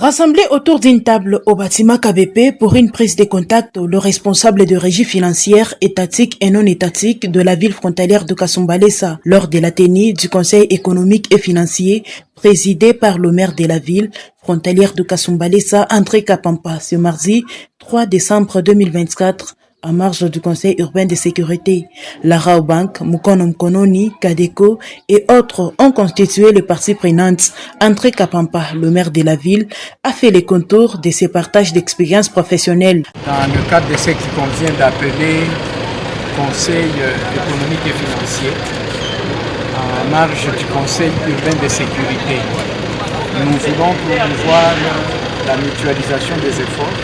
Rassemblés autour d'une table au bâtiment KBP pour une prise de contact, le responsable de régie financière étatique et non étatique de la ville frontalière de Kasumbalesa lors de la tenue du Conseil économique et financier présidé par le maire de la ville frontalière de Kasumbalesa, André Kapampa, ce mardi 3 décembre 2024. En marge du Conseil urbain de sécurité, la Raobank, Mukono Mkononi, Kadeko et autres ont constitué les parties prenantes. André Kapampa, le maire de la ville, a fait les contours de ces partages d'expériences professionnelles. Dans le cadre de ce qu'on vient d'appeler Conseil économique et financier, en marge du Conseil urbain de sécurité, nous voulons promouvoir la mutualisation des efforts.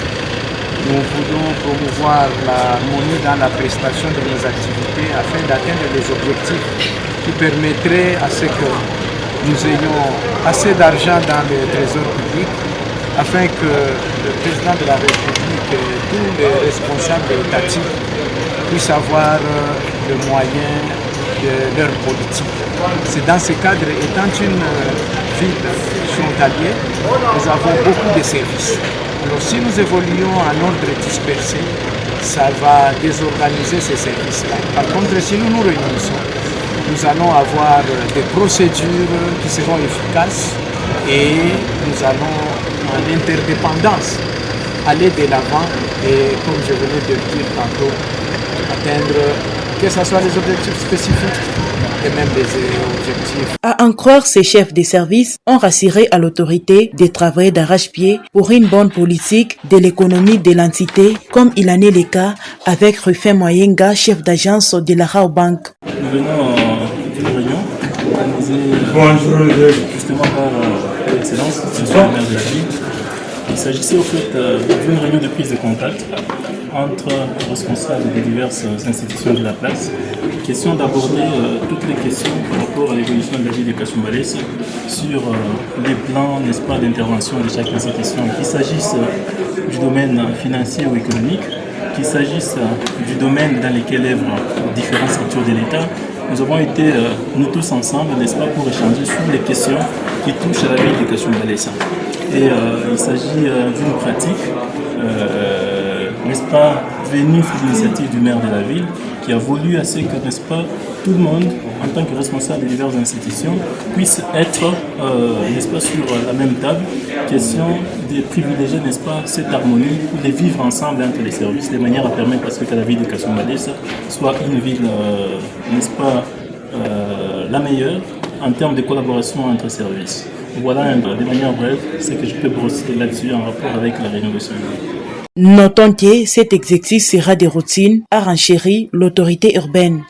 Nous voulons promouvoir l'harmonie dans la prestation de nos activités afin d'atteindre les objectifs qui permettraient à ce que nous ayons assez d'argent dans le trésor public afin que le président de la République et tous les responsables étatiques puissent avoir le moyen de leur politique. C'est dans ce cadre, étant une ville frontalière, nous avons beaucoup de services. Alors si nous évoluons en ordre dispersé, ça va désorganiser ces services-là. Par contre, si nous nous réunissons, nous allons avoir des procédures qui seront efficaces et nous allons en interdépendance aller de l'avant et, comme je venais de le dire tantôt, atteindre que ce soit les objectifs spécifiques et même des objectifs. À en croire, ces chefs des services ont rassuré à l'autorité de travailler d'arrache-pied pour une bonne politique de l'économie de l'entité, comme il en est le cas avec Rufin Moyenga, chef d'agence de la Raobank. Nous venons d'une réunion organisée justement par l'excellence, le maire de la ville. Il s'agissait au fait d'une réunion de prise de contact entre responsables des diverses institutions de la place. Question d'aborder toutes les questions par rapport à l'évolution de la ville de Kasumbalesa sur les plans, n'est-ce pas, d'intervention de chaque institution, qu'il s'agisse du domaine financier ou économique, qu'il s'agisse du domaine dans lequel œuvrent différentes structures de l'État. Nous avons été, nous tous ensemble, n'est-ce pas, pour échanger sur les questions qui touchent à la ville de Kasumbalesa. Et il s'agit d'une pratique, n'est-ce pas, venue sous l'initiative du maire de la ville, qui a voulu à ce que, n'est-ce pas, tout le monde, en tant que responsable des diverses institutions, puisse être, n'est-ce pas, sur la même table. Question de privilégier, n'est-ce pas, cette harmonie, de vivre ensemble entre les services, de manière à permettre à ce que la ville de Kasumbalesa soit une ville, n'est-ce pas, la meilleure en termes de collaboration entre services. Voilà, de manière brève, ce que je peux brosser là-dessus en rapport avec la réunion de ce jour. Notons que cet exercice sera de routine, a renchéri l'autorité urbaine.